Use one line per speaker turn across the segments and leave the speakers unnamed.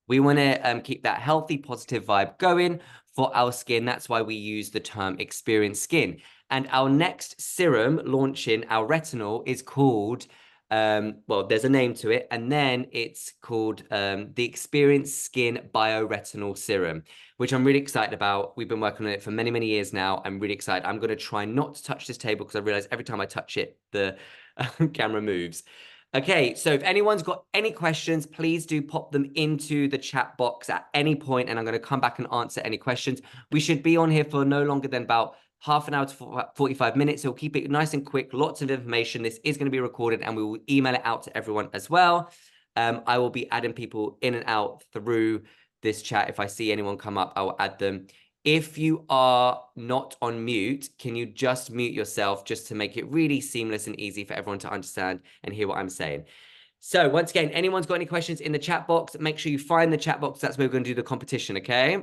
We want to keep that healthy, positive vibe going for our skin. That's why we use the term experienced skin. And our next serum launching, our retinol, is called, well, there's a name to it. And then it's called the Experienced Skin Bioretinol Serum, which I'm really excited about. We've been working on it for many, many years now. I'm really excited. I'm going to try not to touch this table because I realize every time I touch it, the camera moves. Okay, so if anyone's got any questions, please do pop them into the chat box at any point, and I'm going to come back and answer any questions. We should be on here for no longer than about half an hour to 45 minutes. So we'll keep it nice and quick, lots of information. This is going to be recorded, and we will email it out to everyone as well. I will be adding people in and out through this chat. If I see anyone come up, I will add them. If you are not on mute, can you just mute yourself just to make it really seamless and easy for everyone to understand and hear what I'm saying? So once again, anyone's got any questions in the chat box, make sure you find the chat box. That's where we're going to do the competition, okay?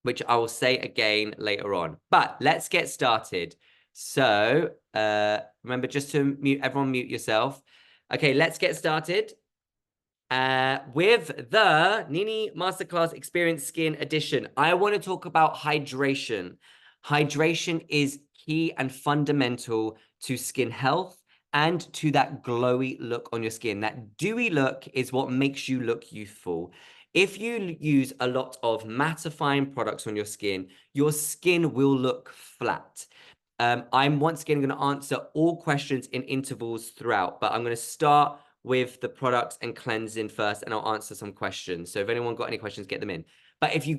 Which I will say again later on. But let's get started. So remember just to everyone mute yourself. Okay, let's get started. With the NINI Masterclass Experience Skin Edition, I want to talk about hydration. Hydration is key and fundamental to skin health and to that glowy look on your skin. That dewy look is what makes you look youthful. If you use a lot of mattifying products on your skin will look flat. I'm once again going to answer all questions in intervals throughout, but I'm going to start with the products and cleansing first, and I'll answer some questions. So if anyone got any questions, get them in. But if you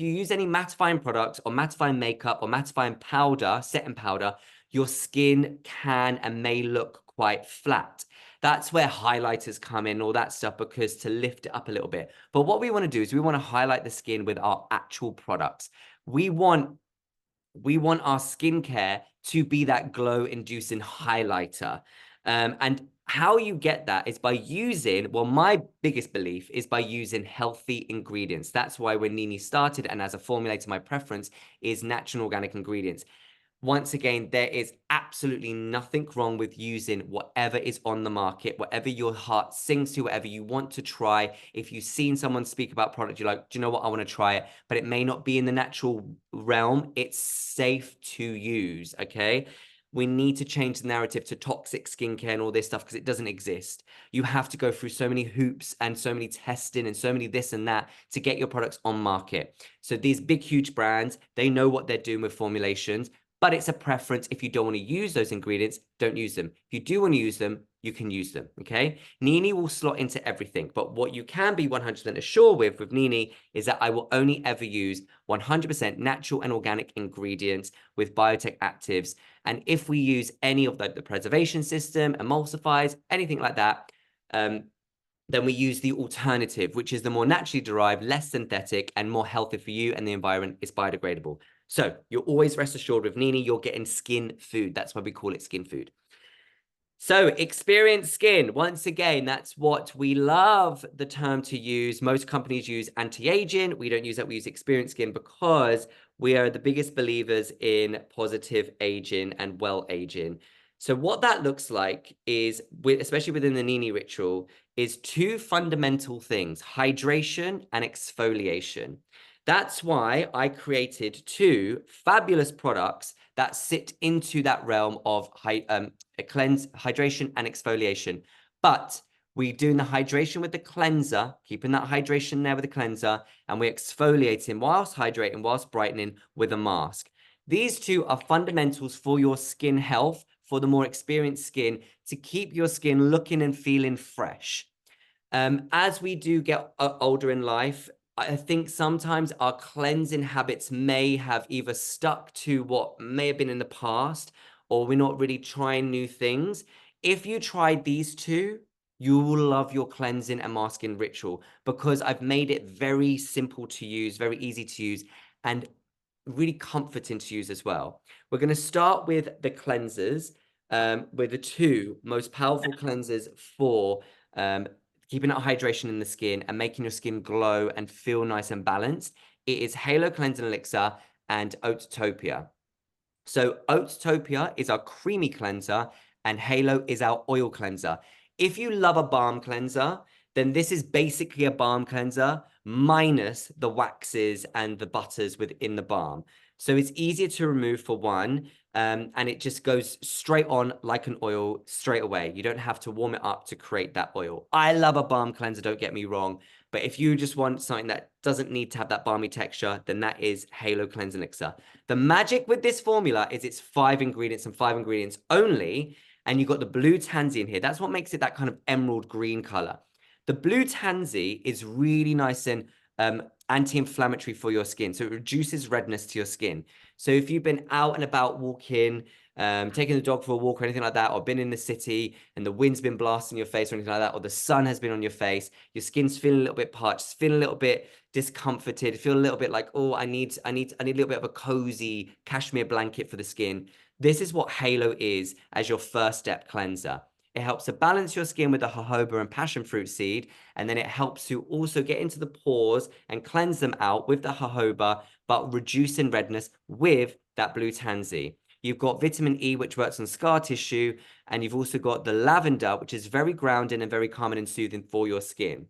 use any mattifying products or mattifying makeup or mattifying powder, setting powder, your skin can and may look quite flat. That's where highlighters come in, all that stuff, because to lift it up a little bit. But what we want to do is we want to highlight the skin with our actual products. We want our skincare to be that glow-inducing highlighter. And how you get that is by using, well, my biggest belief is by using healthy ingredients. That's why when NINI started, and as a formulator, my preference is natural and organic ingredients. Once again, there is absolutely nothing wrong with using whatever is on the market, whatever your heart sings to, whatever you want to try. If you've seen someone speak about product, you're like, do you know what? I want to try it, but it may not be in the natural realm. It's safe to use, okay? We need to change the narrative to toxic skincare and all this stuff because it doesn't exist. You have to go through so many hoops and so many testing and so many this and that to get your products on market. So these big, huge brands, they know what they're doing with formulations, but it's a preference. If you don't want to use those ingredients, don't use them. If you do want to use them, you can use them, okay? NINI will slot into everything, but what you can be 100% assured with NINI is that I will only ever use 100% natural and organic ingredients with biotech actives. And if we use any of the preservation system, emulsifiers, anything like that, then we use the alternative, which is the more naturally derived, less synthetic, and more healthy for you and the environment. Is biodegradable. So you're always rest assured with NINI, you're getting skin food. That's why we call it skin food. So experienced skin, once again, that's what we love the term to use. Most companies use anti-aging. We don't use that. We use experienced skin because we are the biggest believers in positive aging and well aging. So what that looks like is, especially within the NINI ritual, is two fundamental things: hydration and exfoliation. That's why I created two fabulous products that sit into that realm of hydration and exfoliation. But we're doing the hydration with the cleanser, keeping that hydration there with the cleanser, and we're exfoliating whilst hydrating, whilst brightening with a mask. These two are fundamentals for your skin health, for the more experienced skin, to keep your skin looking and feeling fresh. As we do get older in life, I think sometimes our cleansing habits may have either stuck to what may have been in the past, or we're not really trying new things. If you tried these two, you will love your cleansing and masking ritual because I've made it very simple to use, very easy to use, and really comforting to use as well. We're going to start with the cleansers, with the two most powerful cleansers for keeping that hydration in the skin and making your skin glow and feel nice and balanced. It is Halo Cleansing Elixir and Oatopia. So Oatopia is our creamy cleanser and Halo is our oil cleanser. If you love a balm cleanser, then this is basically a balm cleanser minus the waxes and the butters within the balm. So it's easier to remove for one, and it just goes straight on like an oil straight away. You don't have to warm it up to create that oil. I love a balm cleanser, don't get me wrong, but if you just want something that doesn't need to have that balmy texture, then that is Halo Cleansing Elixir. The magic with this formula is it's 5 ingredients and 5 ingredients only, and you've got the blue tansy in here. That's what makes it that kind of emerald green color. The blue tansy is really nice and anti-inflammatory for your skin. So it reduces redness to your skin. So if you've been out and about walking, taking the dog for a walk or anything like that, or been in the city and the wind's been blasting your face or anything like that, or the sun has been on your face, your skin's feeling a little bit parched, feeling a little bit discomforted, feel a little bit like, oh, I need a little bit of a cozy cashmere blanket for the skin. This is what Halo is as your first step cleanser. It helps to balance your skin with the jojoba and passion fruit seed, and then it helps to also get into the pores and cleanse them out with the jojoba, but reducing redness with that blue tansy. You've got vitamin E, which works on scar tissue, and you've also got the lavender, which is very grounding and very calming and soothing for your skin.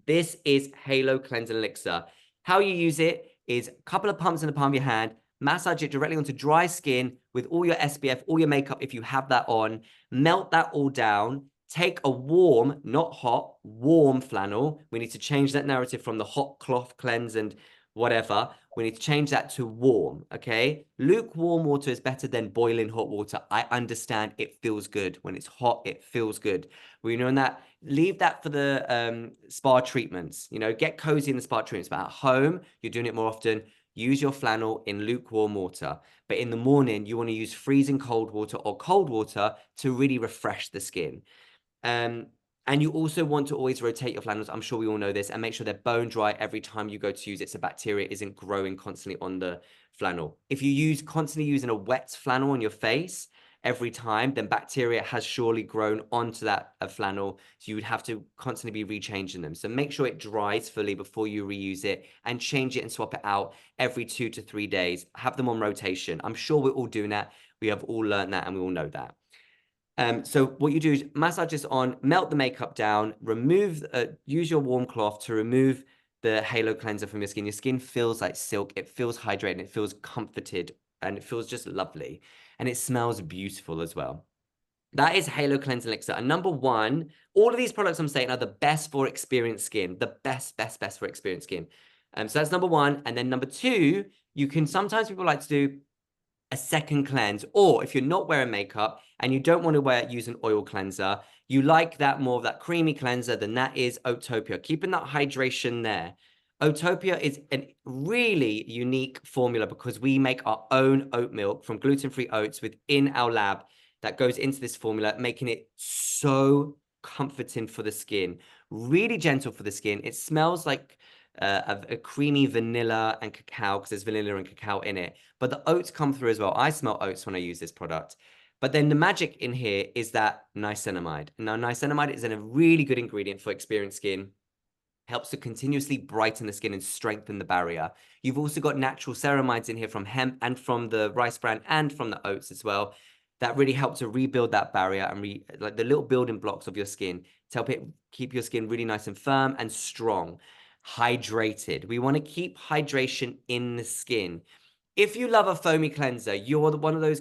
This is Halo Cleansing Elixir. How you use it is a couple of pumps in the palm of your hand, massage it directly onto dry skin with all your SPF, all your makeup, if you have that on, melt that all down, take a warm, not hot, warm flannel. We need to change that narrative from the hot cloth cleanse and whatever. We need to change that to warm, okay? Lukewarm water is better than boiling hot water. I understand it feels good. When it's hot, it feels good. We know that. Leave that for the spa treatments. You know, get cozy in the spa treatments. But at home, you're doing it more often. Use your flannel in lukewarm water. But in the morning, you want to use freezing cold water or cold water to really refresh the skin. And you also want to always rotate your flannels. I'm sure we all know this, and make sure they're bone dry every time you go to use it, so bacteria isn't growing constantly on the flannel. If you constantly using a wet flannel on your face every time, then bacteria has surely grown onto that flannel. So you would have to constantly be rechanging them. So make sure it dries fully before you reuse it, and change it and swap it out every 2 to 3 days. Have them on rotation. I'm sure we're all doing that. We have all learned that, and we all know that. So what you do is massage this on, melt the makeup down, use your warm cloth to remove the Halo cleanser from your skin. Your skin feels like silk. It feels hydrated. It feels comforted, and it feels just lovely. And it smells beautiful as well. That is Halo Cleansing Elixir. And number one, all of these products I'm saying are the best for experienced skin. The best for experienced skin. So that's number one. And then number two, sometimes people like to do a second cleanse, or if you're not wearing makeup and you don't want to use an oil cleanser, you like that more of that creamy cleanser, then that is Oatopia. Keeping that hydration there. Oatopia is a really unique formula because we make our own oat milk from gluten-free oats within our lab that goes into this formula, making it so comforting for the skin, really gentle for the skin. It smells like a creamy vanilla and cacao, because there's vanilla and cacao in it. But the oats come through as well. I smell oats when I use this product. But then the magic in here is that niacinamide. Now, niacinamide is a really good ingredient for experienced skin. Helps to continuously brighten the skin and strengthen the barrier. You've also got natural ceramides in here from hemp and from the rice bran and from the oats as well. That really help to rebuild that barrier and like the little building blocks of your skin to help it keep your skin really nice and firm and strong. Hydrated. We want to keep hydration in the skin. If you love a foamy cleanser, you're one of those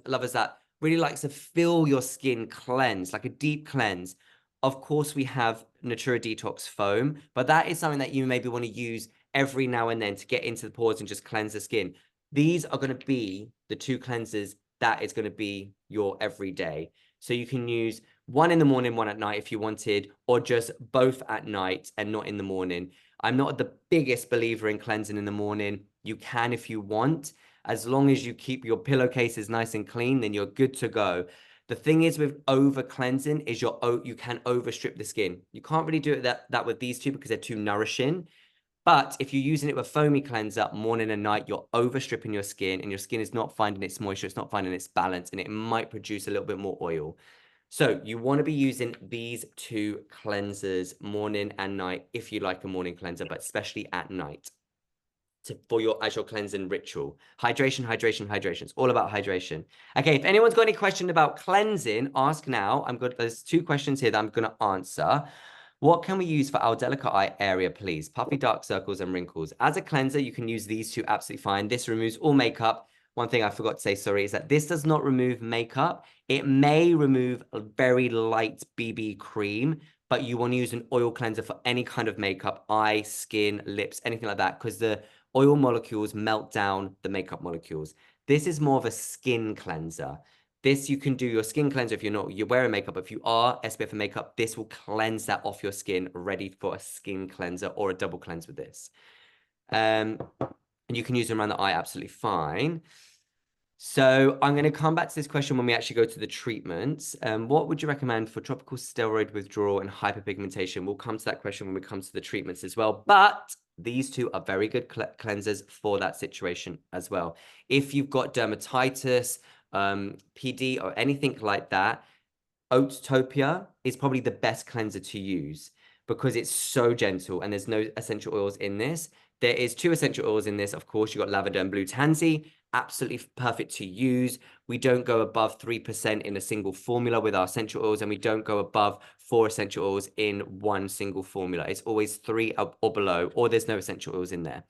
lovers that really likes to feel your skin cleanse, like a deep cleanse. Of course, we have Natura Detox Foam, but that is something that you maybe want to use every now and then to get into the pores and just cleanse the skin. These are going to be the two cleansers that is going to be your everyday. So you can use one in the morning, one at night if you wanted, or just both at night and not in the morning. I'm not the biggest believer in cleansing in the morning. You can if you want. As long as you keep your pillowcases nice and clean, then you're good to go. The thing is with over cleansing is you can overstrip the skin. You can't really do it that with these two because they're too nourishing. But if you're using it with foamy cleanser morning and night, you're overstripping your skin, and your skin is not finding its moisture, it's not finding its balance, and it might produce a little bit more oil. So you want to be using these two cleansers morning and night if you like a morning cleanser, but especially at night as your cleansing ritual. Hydration. It's all about hydration. Okay, if anyone's got any question about cleansing, ask now. There's 2 questions here that I'm going to answer. What can we use for our delicate eye area, please? Puffy dark circles and wrinkles. As a cleanser, you can use these two absolutely fine. This removes all makeup. One thing I forgot to say, sorry, is that this does not remove makeup. It may remove a very light BB cream, but you want to use an oil cleanser for any kind of makeup, eye, skin, lips, anything like that, because the oil molecules melt down the makeup molecules. This is more of a skin cleanser. This, you can do your skin cleanser if you're wearing makeup. If you are SPF and makeup, this will cleanse that off your skin, ready for a skin cleanser or a double cleanse with this. And you can use them around the eye absolutely fine. So I'm going to come back to this question when we actually go to the treatments. What would you recommend for tropical steroid withdrawal and hyperpigmentation? We'll come to that question when we come to the treatments as well. But these two are very good cleansers for that situation as well. If you've got dermatitis, PD, or anything like that, Oatopia is probably the best cleanser to use because it's so gentle and there's no essential oils in this. There is 2 essential oils in this. Of course, you've got lavender and blue tansy, absolutely perfect to use. We don't go above 3% in a single formula with our essential oils, and we don't go above 4 essential oils in one single formula. It's always 3 or below, or there's no essential oils in there.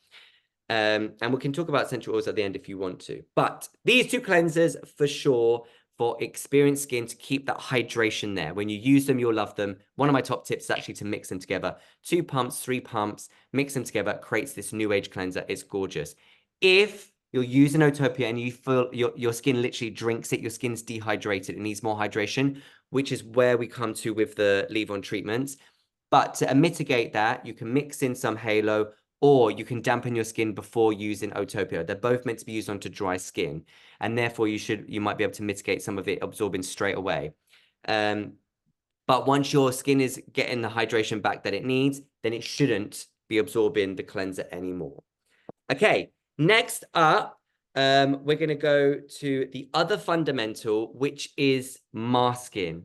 And we can talk about essential oils at the end if you want to. But these 2 cleansers for sure for experienced skin to keep that hydration there. When you use them, you'll love them. One of my top tips is actually to mix them together. 2 pumps, 3 pumps, mix them together, creates this new age cleanser. It's gorgeous. If you're using Otopia and you feel your skin literally drinks it, your skin's dehydrated, it needs more hydration, which is where we come to with the leave-on treatments. But to mitigate that, you can mix in some Halo, or you can dampen your skin before using Otopia. They're both meant to be used onto dry skin, and therefore you might be able to mitigate some of it absorbing straight away. But once your skin is getting the hydration back that it needs, then it shouldn't be absorbing the cleanser anymore. Okay, next up, we're going to go to the other fundamental, which is masking.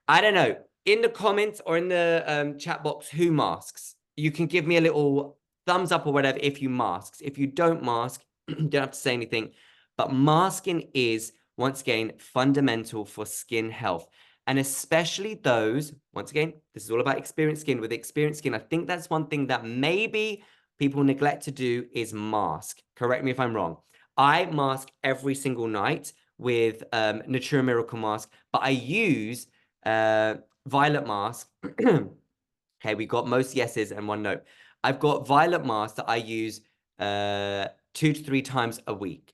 I don't know, in the comments or in the chat box, who masks? You can give me a little thumbs up or whatever if you mask. If you don't mask, you don't have to say anything. But masking is, once again, fundamental for skin health. And especially those, once again, this is all about experienced skin. With experienced skin, I think that's one thing that maybe people neglect to do is mask. Correct me if I'm wrong. I mask every single night with Natura Miracle Mask, but I use Violet Mask. Okay, we got most yeses and 1 no. I've got Violet Mask that I use 2 to 3 times a week.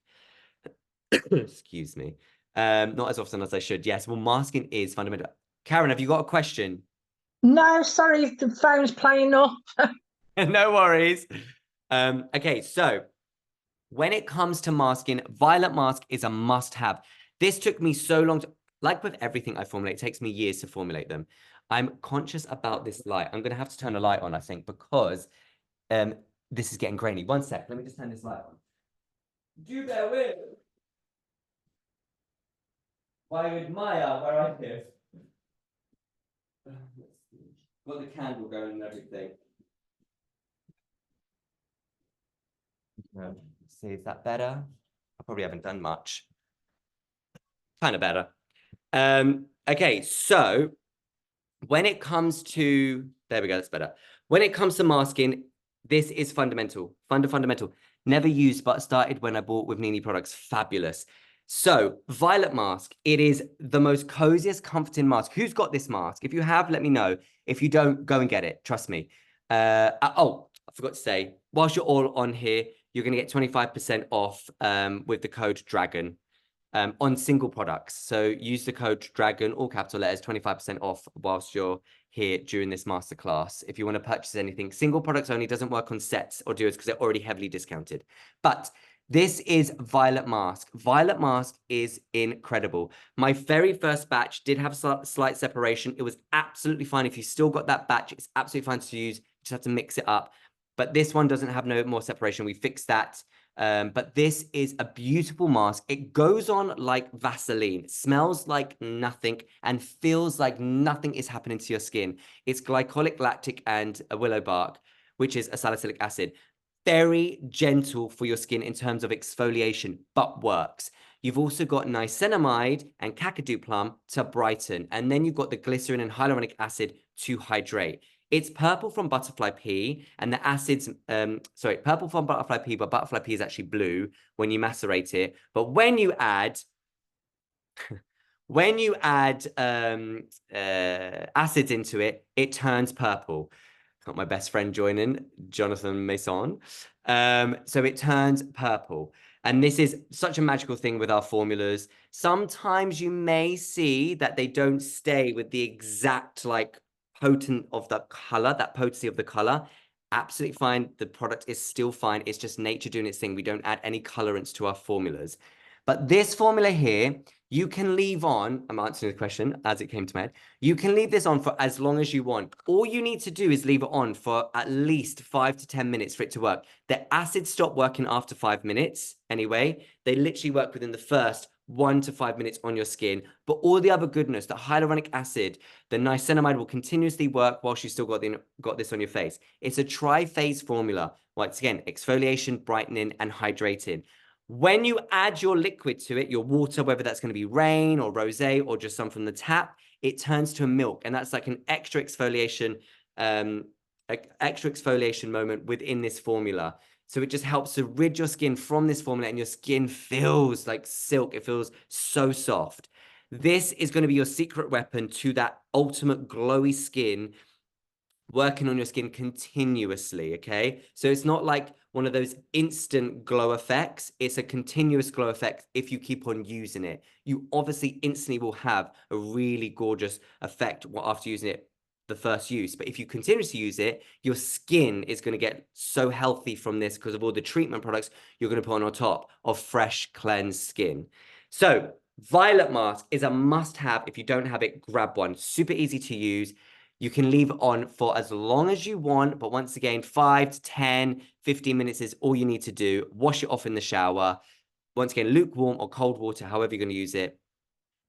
Excuse me. Not as often as I should. Yes, well, masking is fundamental. Karen, have you got a question?
No, sorry, the phone's playing off.
No worries. Okay, so when it comes to masking, Violet Mask is a must-have. This took me so long to, like with everything I formulate, it takes me years to formulate them. I'm conscious about this light. I'm going to have to turn the light on, I think, because this is getting grainy. 1 sec. Let me just turn this light on. Do bear with. While you admire where I live. Got the candle going and everything. See, is that better? I probably haven't done much. Kind of better. Okay, so when it comes to, there we go, that's better. When it comes to masking, this is fundamental, fundamental. Never used, but started when I bought with NINI products. Fabulous. So Violet Mask, it is the most coziest, comforting mask. Who's got this mask? If you have, let me know. If you don't, go and get it. Trust me. Oh, I forgot to say, whilst you're all on here, you're going to get 25% off with the code DRAGON on single products. So use the code DRAGON, all capital letters, 25% off whilst you're here during this masterclass. If you want to purchase anything, single products only, doesn't work on sets or duos because they're already heavily discounted. But this is Violet Mask. Violet Mask is incredible. My very first batch did have a slight separation. It was absolutely fine. If you still got that batch, it's absolutely fine to use. You just have to mix it up. But this one doesn't have no more separation. We fixed that. But this is a beautiful mask. It goes on like Vaseline. It smells like nothing and feels like nothing is happening to your skin. It's glycolic, lactic, and a willow bark, which is a salicylic acid. Very gentle for your skin in terms of exfoliation, but works. You've also got niacinamide and kakadu plum to brighten. And then you've got the glycerin and hyaluronic acid to hydrate. It's purple from butterfly pea, and the acids, sorry, purple from butterfly pea, but butterfly pea is actually blue when you macerate it. But when you add acids into it, it turns purple. Got my best friend joining, Jonathan Mason. So it turns purple. And this is such a magical thing with our formulas. Sometimes you may see that they don't stay with the exact like potent of the color, that potency of the color. Absolutely fine. The product is still fine. It's just nature doing its thing. We don't add any colorants to our formulas. But this formula here, you can leave on, I'm answering the question as it came to my head. You can leave this on for as long as you want. All you need to do is leave it on for at least 5 to 10 minutes for it to work. The acids stop working after 5 minutes anyway. They literally work within the first 1 to 5 minutes on your skin. But all the other goodness, the hyaluronic acid, the niacinamide will continuously work whilst you still got this on your face. It's a tri-phase formula. Once again, exfoliation, brightening, and hydrating. When you add your liquid to it, your water, whether that's going to be rain or rosé or just some from the tap, it turns to a milk. And that's like an extra exfoliation moment within this formula. So it just helps to rid your skin from this formula, and your skin feels like silk. It feels so soft. This is going to be your secret weapon to that ultimate glowy skin, working on your skin continuously, okay? So it's not like one of those instant glow effects. It's a continuous glow effect if you keep on using it. You obviously instantly will have a really gorgeous effect after using it the first use. But if you continuously use it, your skin is going to get so healthy from this because of all the treatment products you're going to put on top of fresh, cleansed skin. So Violet Mask is a must-have. If you don't have it, grab one. Super easy to use. You can leave it on for as long as you want, but once again, 5 to 10, 15 minutes is all you need to do. Wash it off in the shower. Once again, lukewarm or cold water, however you're going to use it.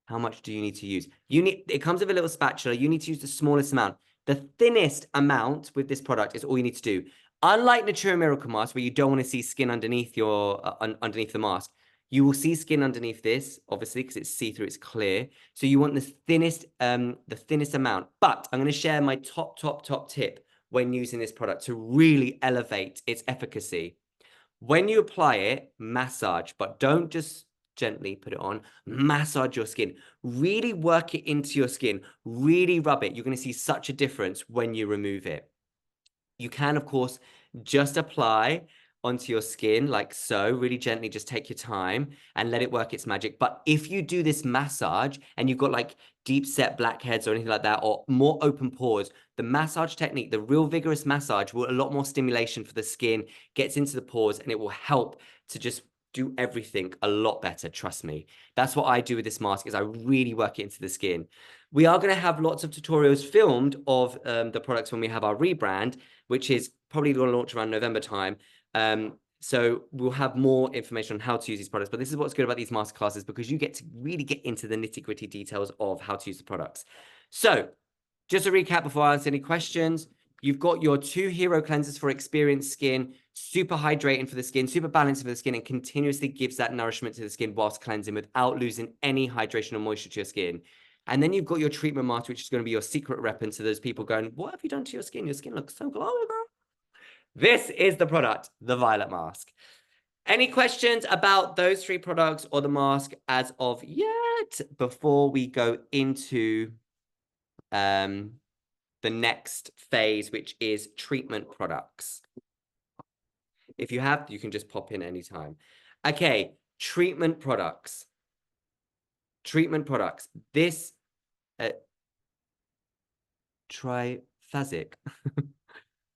How much do you need to use? It comes with a little spatula. You need to use the smallest amount. The thinnest amount with this product is all you need to do. Unlike Natura Miracle Mask, where you don't want to see skin underneath underneath the mask, you will see skin underneath this, obviously, because it's see-through, it's clear. So you want the thinnest amount. But I'm going to share my top tip when using this product to really elevate its efficacy. When you apply it, massage, but don't just gently put it on. Massage your skin. Really work it into your skin. Really rub it. You're going to see such a difference when you remove it. You can, of course, just apply onto your skin like so, really gently, just take your time and let it work its magic. But if you do this massage and you've got like deep set blackheads or anything like that, or more open pores, the massage technique, the real vigorous massage, will a lot more stimulation for the skin, gets into the pores, and it will help to just do everything a lot better. Trust me. That's what I do with this mask, is I really work it into the skin. We are going to have lots of tutorials filmed of the products when we have our rebrand, which is probably going to launch around November time. So we'll have more information on how to use these products. But this is what's good about these masterclasses, because you get to really get into the nitty-gritty details of how to use the products. So just to recap before I answer any questions, you've got your 2 hero cleansers for experienced skin, super hydrating for the skin, super balancing for the skin, and continuously gives that nourishment to the skin whilst cleansing without losing any hydration or moisture to your skin. And then you've got your treatment mask, which is going to be your secret weapon to those people going, what have you done to your skin? Your skin looks so glowy, girl. This is the product, the Violet Mask. Any questions about those 3 products or the mask as of yet before we go into the next phase, which is treatment products? If you have, you can just pop in anytime. Okay, treatment products. Treatment products. This triphasic.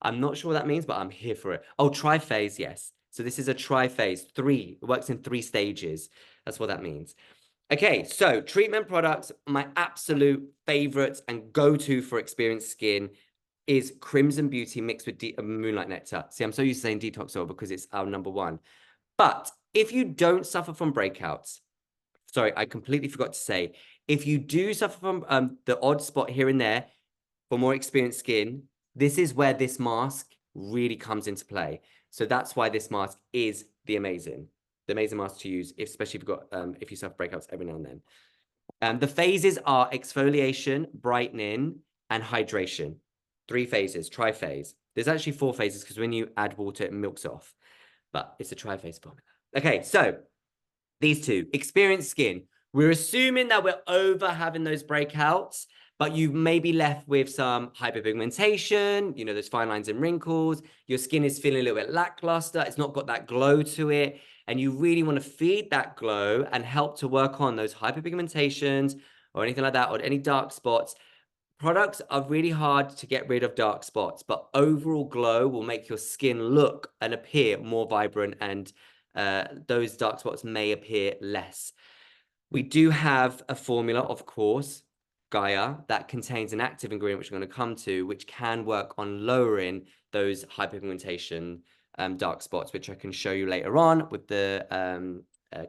I'm not sure what that means, but I'm here for it. Oh, triphase, yes. So this is a triphase, 3. It works in 3 stages. That's what that means. Okay, so treatment products, my absolute favorites and go-to for experienced skin is Crimson Beauty mixed with Moonlight Nectar. See, I'm so used to saying detox oil because it's our #1. But if you don't suffer from breakouts, sorry, I completely forgot to say, if you do suffer from the odd spot here and there for more experienced skin, this is where this mask really comes into play. So that's why this mask is the amazing mask to use, especially if you've got if you suffer breakouts every now and then. The phases are exfoliation, brightening, and hydration. 3 phases, triphase. There's actually 4 phases because when you add water, it milks off. But it's a triphase formula. Okay, so these two, experienced skin. We're assuming that we're over having those breakouts, but you may be left with some hyperpigmentation, those fine lines and wrinkles. Your skin is feeling a little bit lackluster. It's not got that glow to it. And you really want to feed that glow and help to work on those hyperpigmentations or anything like that, or any dark spots. Products are really hard to get rid of dark spots, but overall glow will make your skin look and appear more vibrant, and those dark spots may appear less. We do have a formula, of course, Gaia, that contains an active ingredient, which we're going to come to, which can work on lowering those hyperpigmentation dark spots, which I can show you later on with the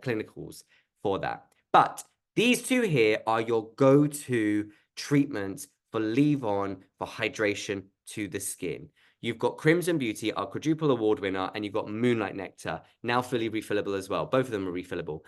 clinicals for that. But these two here are your go-to treatments for leave-on, for hydration to the skin. You've got Crimson Beauty, our quadruple award winner, and you've got Moonlight Nectar, now fully refillable as well. Both of them are refillable.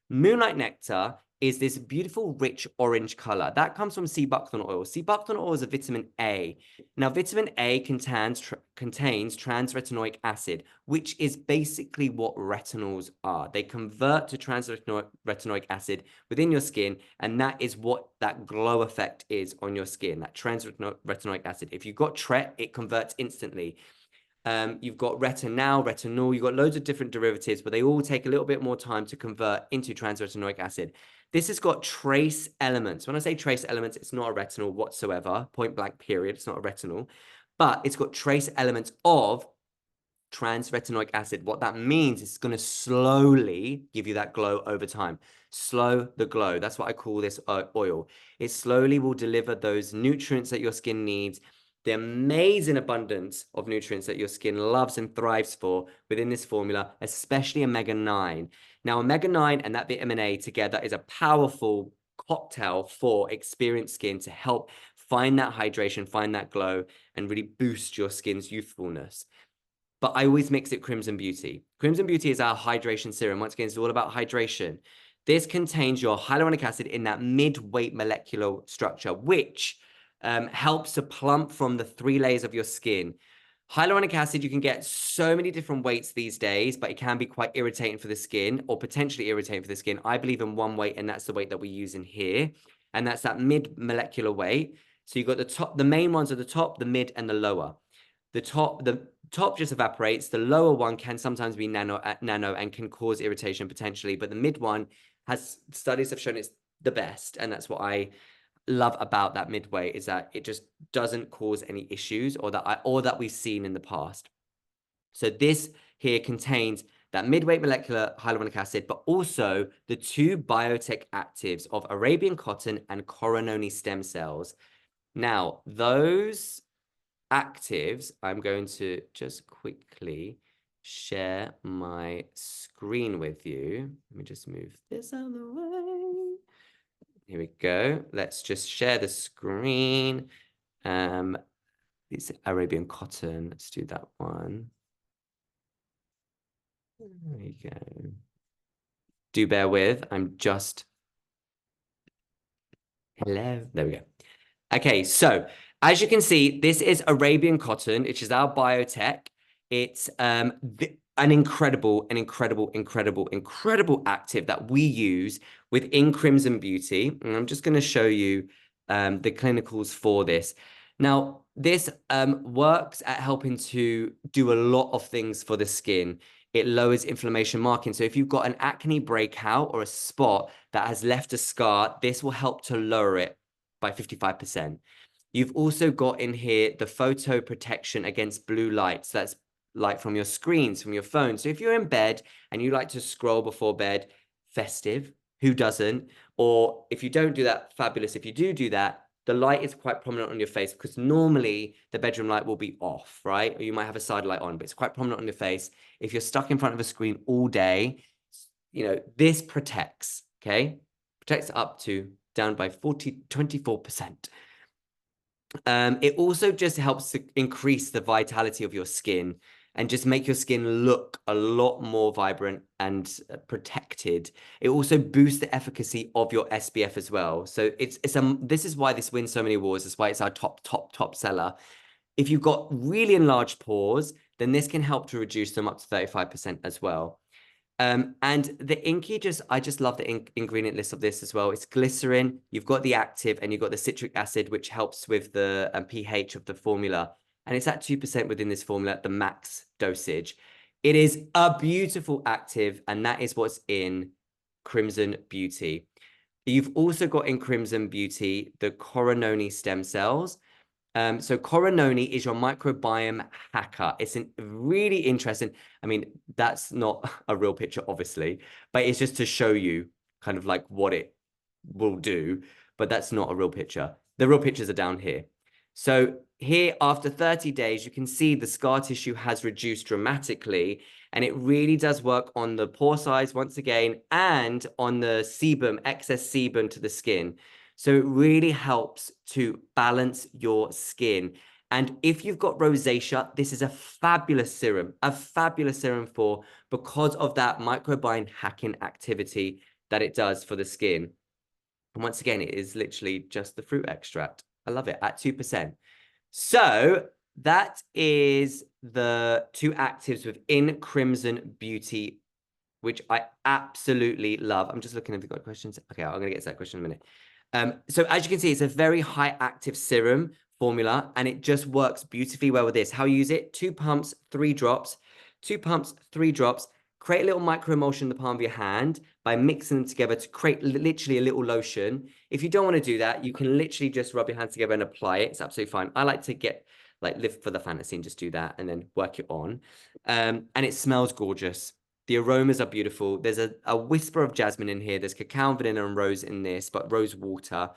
Moonlight Nectar is this beautiful, rich orange color. That comes from sea buckthorn oil. Sea buckthorn oil is a vitamin A. Now, vitamin A contains trans-retinoic acid, which is basically what retinols are. They convert to trans-retinoic acid within your skin, and that is what that glow effect is on your skin, that trans-retinoic acid. If you've got Tret, it converts instantly. You've got retinol, you've got loads of different derivatives, but they all take a little bit more time to convert into trans-retinoic acid. This has got trace elements. When I say trace elements, it's not a retinol whatsoever, point blank period. It's not a retinol, but it's got trace elements of trans-retinoic acid. What that means is it's going to slowly give you that glow over time. Slow the glow. That's what I call this oil. It slowly will deliver those nutrients that your skin needs, the amazing abundance of nutrients that your skin loves and thrives for within this formula, especially omega-9. Now, omega-9 and that vitamin A together is a powerful cocktail for experienced skin to help find that hydration, find that glow, and really boost your skin's youthfulness. But I always mix it Crimson Beauty. Crimson Beauty is our hydration serum. Once again, it's all about hydration. This contains your hyaluronic acid in that mid-weight molecular structure, which helps to plump from the 3 layers of your skin. Hyaluronic acid, you can get so many different weights these days, but it can be quite irritating for the skin, or potentially irritating for the skin. I believe in one weight, and that's the weight that we use in here. And that's that mid-molecular weight. So you've got the main ones are the top, the mid, and the lower. The top just evaporates. The lower one can sometimes be nano and can cause irritation potentially, but the mid one studies have shown it's the best, and that's what I love about that midway, is that it just doesn't cause any issues or that we've seen in the past. So this here contains that midweight molecular hyaluronic acid, but also the 2 biotech actives of Arabian cotton and corononi stem cells. Now, those actives, I'm going to just quickly share my screen with you. Let me just move this out of the way. Here we go. Let's just share the screen. It's Arabian cotton. Let's do that one. There we go. Do bear with. I'm just... Hello. There we go. Okay, so as you can see, this is Arabian cotton, which is our biotech. It's an incredible active that we use within Crimson Beauty. And I'm just going to show you the clinicals for this. Now, this works at helping to do a lot of things for the skin. It lowers inflammation marking. So if you've got an acne breakout or a spot that has left a scar, this will help to lower it by 55%. You've also got in here the photo protection against blue light. So that's light from your screens, from your phone. So if you're in bed and you like to scroll before bed, festive, who doesn't? Or if you don't do that, fabulous. If you do that, the light is quite prominent on your face, because normally the bedroom light will be off, right? Or you might have a side light on, but it's quite prominent on your face. If you're stuck in front of a screen all day, this protects, okay? Protects up to down by 24%. It also just helps to increase the vitality of your skin and just make your skin look a lot more vibrant and protected. It also boosts the efficacy of your SPF as well. So this is why this wins so many awards. That's why it's our top seller. If you've got really enlarged pores, then this can help to reduce them up to 35% as well. And the inky I just love the ingredient list of this as well. It's glycerin, you've got the active, and you've got the citric acid, which helps with the pH of the formula. And it's at 2% within this formula, the max dosage. It is a beautiful active, and that is what's in Crimson Beauty. You've also got in Crimson Beauty the Corononi stem cells. So Corononi is your microbiome hacker. It's really interesting. I mean, that's not a real picture, obviously, but it's just to show you kind of like what it will do. But that's not a real picture. The real pictures are down here. So here, after 30 days, you can see the scar tissue has reduced dramatically, and it really does work on the pore size once again, and on the sebum, excess sebum to the skin. So it really helps to balance your skin. And if you've got rosacea, this is a fabulous serum for, because of that microbiome hacking activity that it does for the skin. And once again, it is literally just the fruit extract. I love it at 2%. So that is the 2 actives within Crimson Beauty, which I absolutely love. I'm just looking if you've got questions. Okay, I'm going to get to that question in a minute. So as you can see, it's a very high active serum formula, and it just works beautifully well with this. How you use it: 2 pumps, 3 drops, 2 pumps, 3 drops. Create a little micro emulsion in the palm of your hand by mixing them together to create literally a little lotion. If you don't want to do that, you can literally just rub your hands together and apply it. It's absolutely fine. I like to live for the fantasy and just do that and then work it on. And it smells gorgeous. The aromas are beautiful. There's a whisper of jasmine in here. There's cacao, vanilla, and rose in this, but rose water.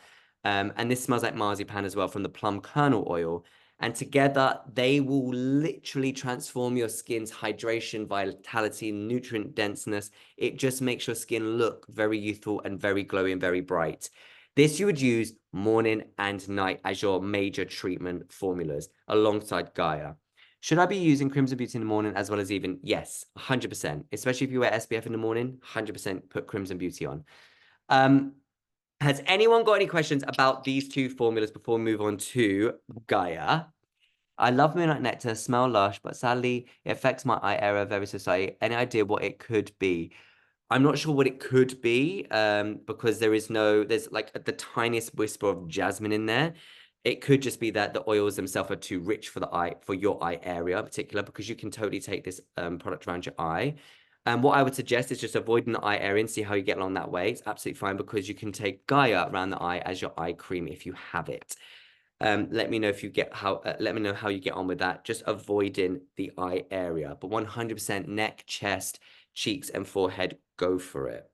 And this smells like marzipan as well from the plum kernel oil. And together, they will literally transform your skin's hydration, vitality, nutrient denseness. It just makes your skin look very youthful and very glowy and very bright. This you would use morning and night as your major treatment formulas alongside Gaia. Should I be using Crimson Beauty in the morning as well as even? Yes, 100%. Especially if you wear SPF in the morning, 100% put Crimson Beauty on. Has anyone got any questions about these 2 formulas before we move on to Gaia? I love Moonlight Nectar, smell lush, but sadly, it affects my eye area very society. Any idea what it could be? I'm not sure what it could be, because there's like the tiniest whisper of jasmine in there. It could just be that the oils themselves are too rich for your eye area in particular, because you can totally take this product around your eye. And what I would suggest is just avoiding the eye area and see how you get along that way. It's absolutely fine, because you can take Gaia around the eye as your eye cream if you have it. Let me know if you let me know how you get on with that. Just avoiding the eye area, but 100% neck, chest, cheeks, and forehead, go for it.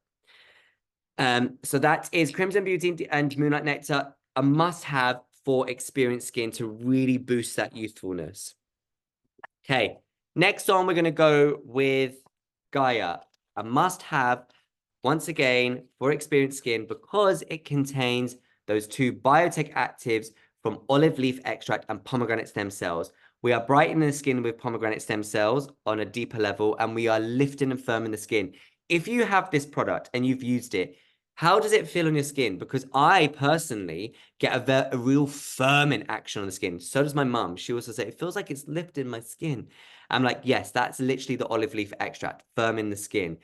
So that is Crimson Beauty and Moonlight Nectar, a must-have for experienced skin to really boost that youthfulness. Okay, next on, we're going to go with Gaia, a must-have, once again, for experienced skin, because it contains those 2 biotech actives from olive leaf extract and pomegranate stem cells. We are brightening the skin with pomegranate stem cells on a deeper level, and we are lifting and firming the skin. If you have this product and you've used it, how does it feel on your skin? Because I personally get a real firming action on the skin. So does my mum. She also says, it feels like it's lifting my skin. I'm like, yes, that's literally the olive leaf extract, firming the skin.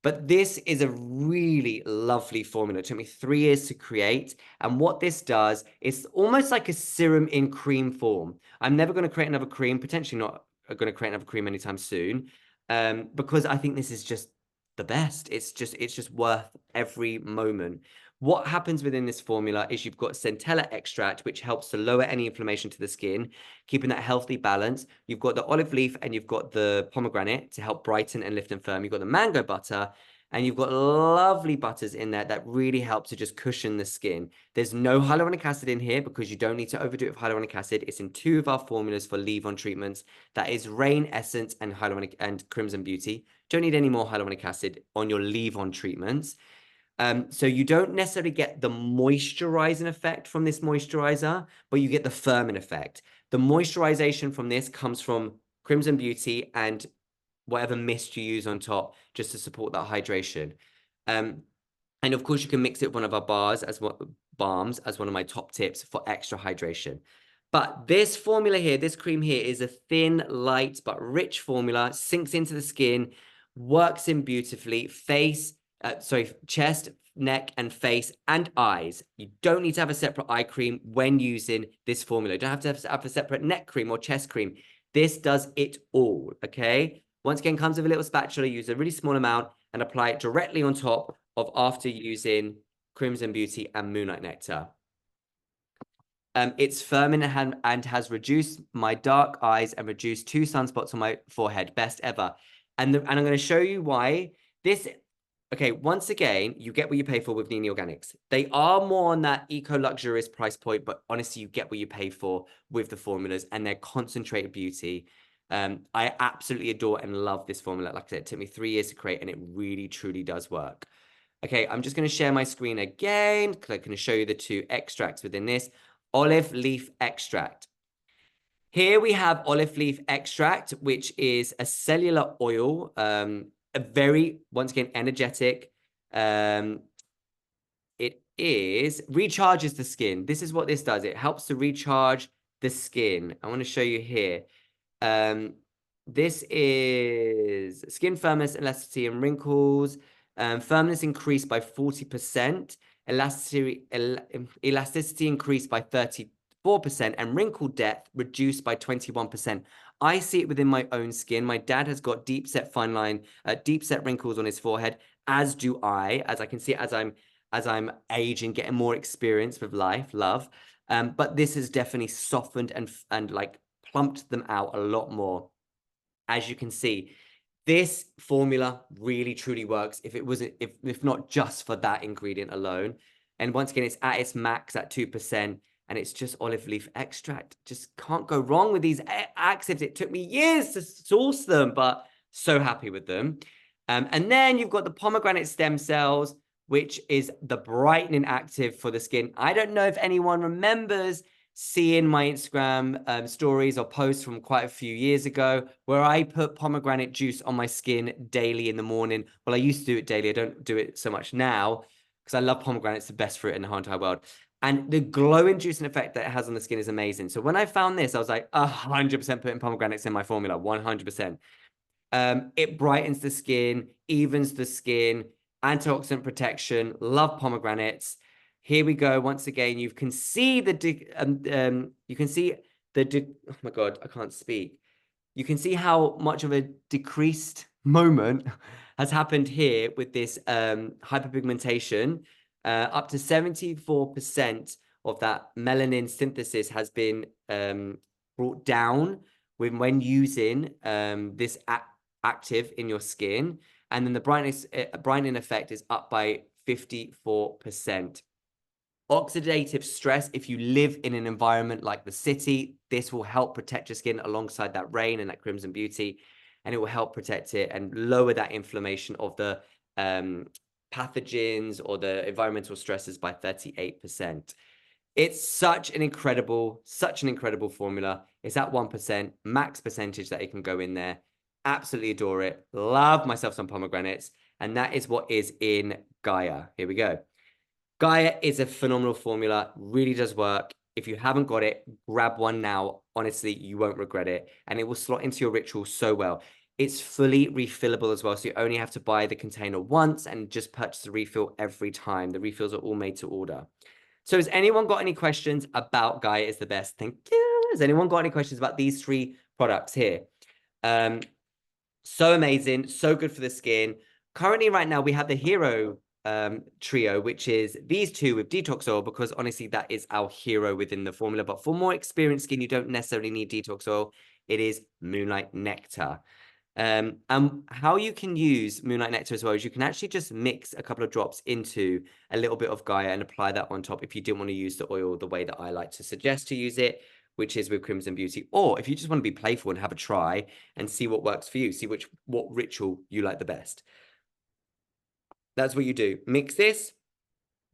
But this is a really lovely formula. It took me 3 years to create. And what this does, it's almost like a serum in cream form. I'm never going to create another cream, potentially not going to create another cream anytime soon, because I think this is just the best. It's just worth every moment. What happens within this formula is you've got centella extract, which helps to lower any inflammation to the skin, keeping that healthy balance. You've got the olive leaf and you've got the pomegranate to help brighten and lift and firm. You've got the mango butter, and you've got lovely butters in there that really help to just cushion the skin. There's no hyaluronic acid in here because you don't need to overdo it with hyaluronic acid. It's in 2 of our formulas for leave-on treatments. That is Rain Essence and hyaluronic and Crimson Beauty. Don't need any more hyaluronic acid on your leave-on treatments. So you don't necessarily get the moisturizing effect from this moisturizer, but you get the firming effect. The moisturization from this comes from Crimson Beauty and whatever mist you use on top, just to support that hydration. And of course, you can mix it with one of our balms as one of my top tips for extra hydration. But this formula here, this cream here is a thin, light, but rich formula, sinks into the skin, works in beautifully, chest, neck, and face, and eyes. You don't need to have a separate eye cream when using this formula. You don't have to have a separate neck cream or chest cream. This does it all, okay? Once again, comes with a little spatula. Use a really small amount and apply it directly on top of after using Crimson Beauty and Moonlight Nectar. It's firm and has reduced my dark eyes and reduced 2 sunspots on my forehead. Best ever. And I'm going to show you why this. Okay, once again, you get what you pay for with NINI Organics. They are more on that eco-luxurious price point, but honestly, you get what you pay for with the formulas and their concentrated beauty. I absolutely adore and love this formula. Like I said, it took me 3 years to create, and it really, truly does work. Okay, I'm just going to share my screen again because I'm going to show you the 2 extracts within this. Olive leaf extract. Here we have olive leaf extract, which is a cellular oil, a very, once again, energetic. It recharges the skin. This is what this does. It helps to recharge the skin. I want to show you here. This is skin firmness, elasticity, and wrinkles. Firmness increased by 40%. Elasticity increased by 34%, and wrinkle depth reduced by 21%. I see it within my own skin. My dad has got deep set fine line, deep set wrinkles on his forehead, as do I, as I can see as I'm aging, getting more experience with life, love. But this has definitely softened and like plumped them out a lot more. As you can see, this formula really truly works if not just for that ingredient alone. And once again, it's at its max at 2%, and it's just olive leaf extract. Just can't go wrong with these actives. It took me years to source them, but so happy with them. And then you've got the pomegranate stem cells, which is the brightening active for the skin. I don't know if anyone remembers seeing my Instagram stories or posts from quite a few years ago where I put pomegranate juice on my skin daily in the morning. Well, I used to do it daily. I don't do it so much now because I love pomegranate. It's the best fruit in the whole entire world. And the glowing juicing effect that it has on the skin is amazing. So when I found this, I was like 100% putting pomegranates in my formula, 100%. It brightens the skin, evens the skin, antioxidant protection. Love pomegranates. Here we go. Once again, you can see oh my God, I can't speak. You can see how much of a decreased moment has happened here with this hyperpigmentation. Up to 74% of that melanin synthesis has been brought down when using this active in your skin. And then the brightening effect is up by 54%. Oxidative stress, if you live in an environment like the city, this will help protect your skin alongside that rain and that Crimson Beauty, and it will help protect it and lower that inflammation of the pathogens or the environmental stresses by 38%. It's such an incredible formula. It's at 1%, max percentage that it can go in there. Absolutely adore it. Love myself some pomegranates. And that is what is in Gaia. Here we go. Gaia is a phenomenal formula, really does work. If you haven't got it, grab one now. Honestly, you won't regret it. And it will slot into your ritual so well. It's fully refillable as well. So you only have to buy the container once and just purchase a refill every time. The refills are all made to order. So has anyone got any questions about Gaia is the best? Thank you. Has anyone got any questions about these 3 products here? So amazing, so good for the skin. Currently, right now, we have the hero trio, which is these 2 with detox oil, because honestly, that is our hero within the formula. But for more experienced skin, you don't necessarily need detox oil. It is Moonlight Nectar. And how you can use Moonlight Nectar as well is you can actually just mix a couple of drops into a little bit of Gaia and apply that on top if you didn't want to use the oil the way that I like to suggest to use it, which is with Crimson Beauty. Or if you just want to be playful and have a try and see what works for you, see what ritual you like the best. That's what you do. Mix this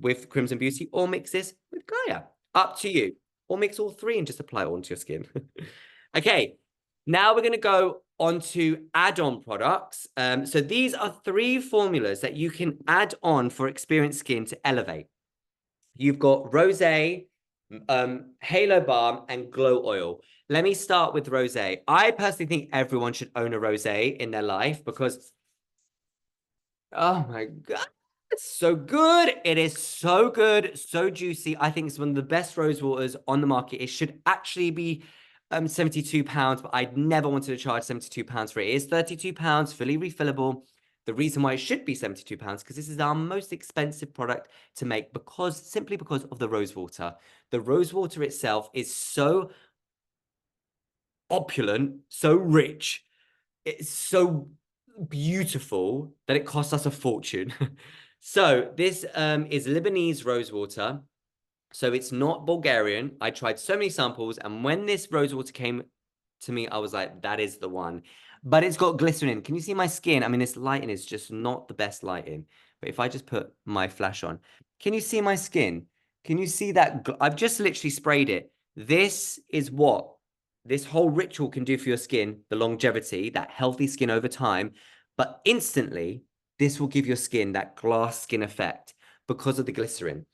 with Crimson Beauty or mix this with Gaia. Up to you. Or mix all 3 and just apply it onto your skin. Okay, now we're going to go on to add-on products. So these are 3 formulas that you can add on for experienced skin to elevate. You've got rosé, Halo Balm, and Glow Oil. Let me start with rosé. I personally think everyone should own a rosé in their life because, oh my God, it's so good. It is so good, so juicy. I think it's one of the best rose waters on the market. It should actually be £72, but I'd never wanted to charge £72 for it. It is £32, fully refillable. The reason why it should be £72 because this is our most expensive product to make simply because of the rose water. The rose water itself is so opulent, so rich, it's so beautiful that it costs us a fortune. So this is Lebanese rose water. So it's not Bulgarian. I tried so many samples, and when this rose water came to me, I was like, that is the one. But it's got glycerin in. Can you see my skin? I mean, this lighting is just not the best lighting. But if I just put my flash on, can you see my skin? Can you see that? I've just literally sprayed it. This is what this whole ritual can do for your skin, the longevity, that healthy skin over time. But instantly, this will give your skin that glass skin effect because of the glycerin.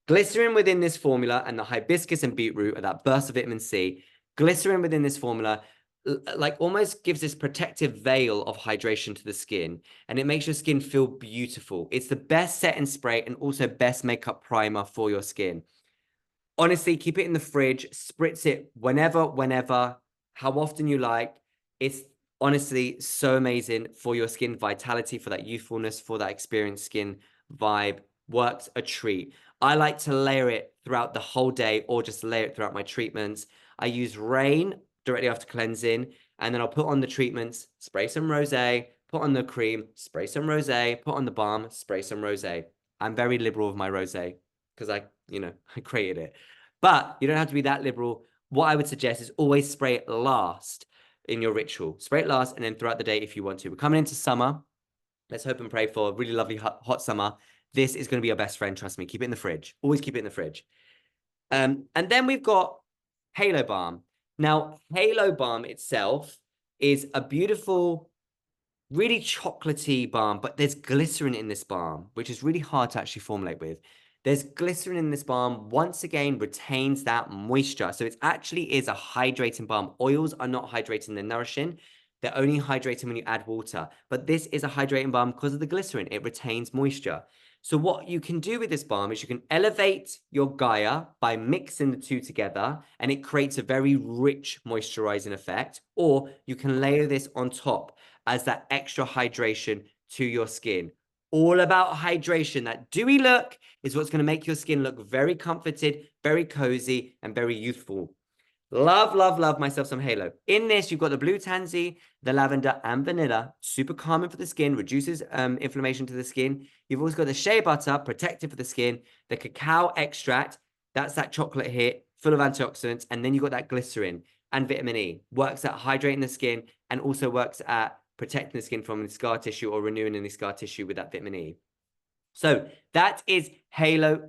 Glycerin within this formula and the hibiscus and beetroot are that burst of vitamin C. Glycerin within this formula like almost gives this protective veil of hydration to the skin, and it makes your skin feel beautiful. It's the best setting spray and also best makeup primer for your skin. Honestly, keep it in the fridge, spritz it whenever, how often you like. It's honestly so amazing for your skin vitality, for that youthfulness, for that experienced skin vibe. Works a treat. I like to layer it throughout the whole day or just layer it throughout my treatments. I use rain directly after cleansing, and then I'll put on the treatments, spray some rosé, put on the cream, spray some rosé, put on the balm, spray some rosé. I'm very liberal with my rosé because I created it. But you don't have to be that liberal. What I would suggest is always spray it last in your ritual. Spray it last and then throughout the day if you want to. We're coming into summer. Let's hope and pray for a really lovely hot summer. This is going to be your best friend. Trust me. Keep it in the fridge. Always keep it in the fridge. And then we've got Halo Balm. Now, Halo Balm itself is a beautiful, really chocolatey balm, but there's glycerin in this balm, which is really hard to actually formulate with. There's glycerin in this balm, once again, retains that moisture. So it actually is a hydrating balm. Oils are not hydrating, they're nourishing. They're only hydrating when you add water. But this is a hydrating balm because of the glycerin. It retains moisture. So what you can do with this balm is you can elevate your Gaia by mixing the two together, and it creates a very rich moisturizing effect. Or you can layer this on top as that extra hydration to your skin. All about hydration. That dewy look is what's going to make your skin look very comforted, very cozy, and very youthful. Love myself some Halo. In this, you've got the blue tansy, the lavender, and vanilla. Super calming for the skin, reduces inflammation to the skin. You've also got the shea butter, protective for the skin. The cacao extract, that's that chocolate hit, full of antioxidants. And then you've got that glycerin and vitamin E. Works at hydrating the skin and also works at protecting the skin from scar tissue or renewing any scar tissue with that vitamin E. So that is Halo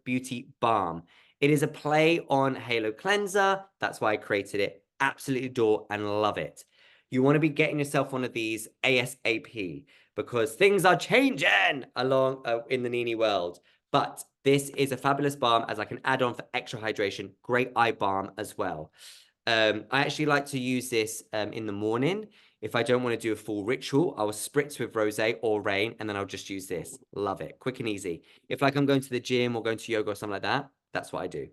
Beauty Balm. It is a play on Halo Cleanser. That's why I created it. Absolutely adore and love it. You want to be getting yourself one of these ASAP because things are changing along in the NINI world. But this is a fabulous balm as I can add on for extra hydration. Great eye balm as well. I actually like to use this in the morning. If I don't want to do a full ritual, I will spritz with rosé or rain, and then I'll just use this. Love it. Quick and easy. If like I'm going to the gym or going to yoga or something like that, that's what I do.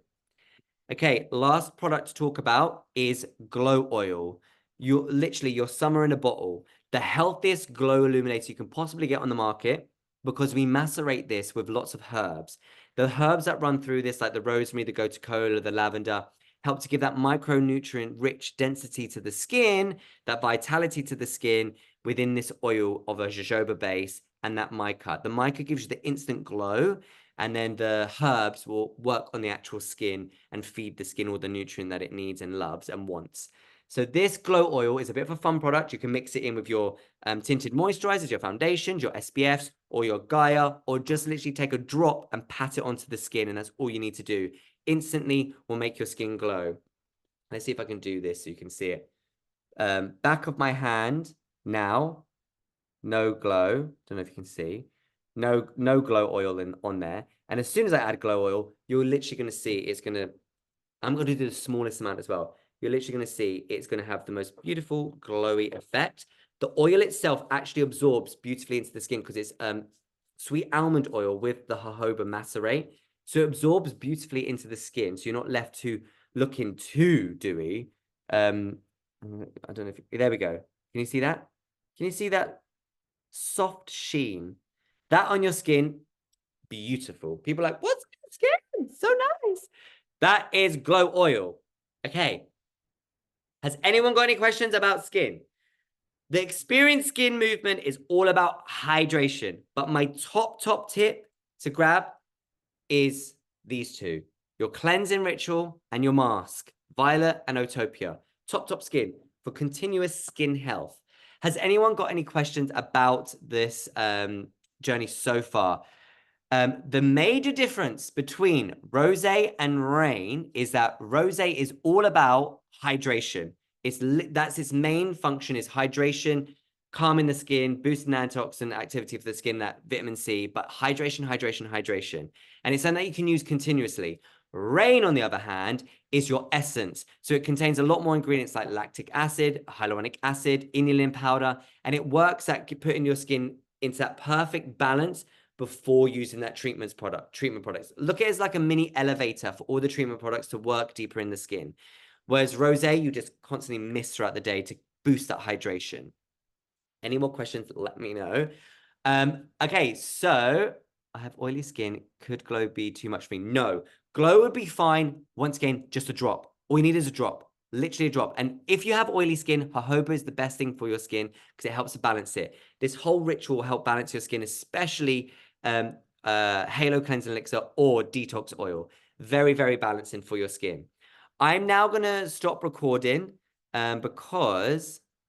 Okay, last product to talk about is Glow Oil. You're literally your summer in a bottle. The healthiest glow illuminator you can possibly get on the market because we macerate this with lots of herbs. The herbs that run through this, like the rosemary, the gotu kola, the lavender, help to give that micronutrient rich density to the skin, that vitality to the skin within this oil of a jojoba base and that mica. The mica gives you the instant glow, and then the herbs will work on the actual skin and feed the skin all the nutrient that it needs and loves and wants. So this glow oil is a bit of a fun product. You can mix it in with your tinted moisturizers, your foundations, your SPFs, or your Gaia, or just literally take a drop and pat it onto the skin, and that's all you need to do. Instantly will make your skin glow. Let's see if I can do this so you can see it. Back of my hand now, no glow. Don't know if you can see. No glow oil on there. And as soon as I add glow oil, you're literally going to see it's going to, I'm going to do the smallest amount as well. You're literally going to see it's going to have the most beautiful glowy effect. The oil itself actually absorbs beautifully into the skin because it's sweet almond oil with the jojoba macerate. So it absorbs beautifully into the skin. So you're not left to looking too dewy. I don't know if, there we go. Can you see that? Can you see that soft sheen? That on your skin, beautiful. People are like, what's skin? So nice. That is glow oil. Okay. Has anyone got any questions about skin? The experienced skin movement is all about hydration, but my top tip to grab is these two: your cleansing ritual and your mask, Violet and Utopia. Top skin for continuous skin health. Has anyone got any questions about this journey so far? The major difference between Rosé and Rain is that Rosé is all about hydration. That's its main function, is hydration, calming the skin, boosting antioxidant activity for the skin, that vitamin C, but hydration. And it's something that you can use continuously. Rain, on the other hand, is your essence. So it contains a lot more ingredients like lactic acid, hyaluronic acid, inulin powder, and it works at putting your skin into that perfect balance before using that treatment products. Look at it as like a mini elevator for all the treatment products to work deeper in the skin. Whereas Rosé, you just constantly mist throughout the day to boost that hydration. Any more questions? Let me know. Okay, so I have oily skin. Could glow be too much for me? No, glow would be fine. Once again, just a drop. All you need is a drop, literally a drop. And if you have oily skin, jojoba is the best thing for your skin because it helps to balance it. This whole ritual will help balance your skin, especially halo cleansing elixir or detox oil. Very balancing for your skin. I'm now going to stop recording because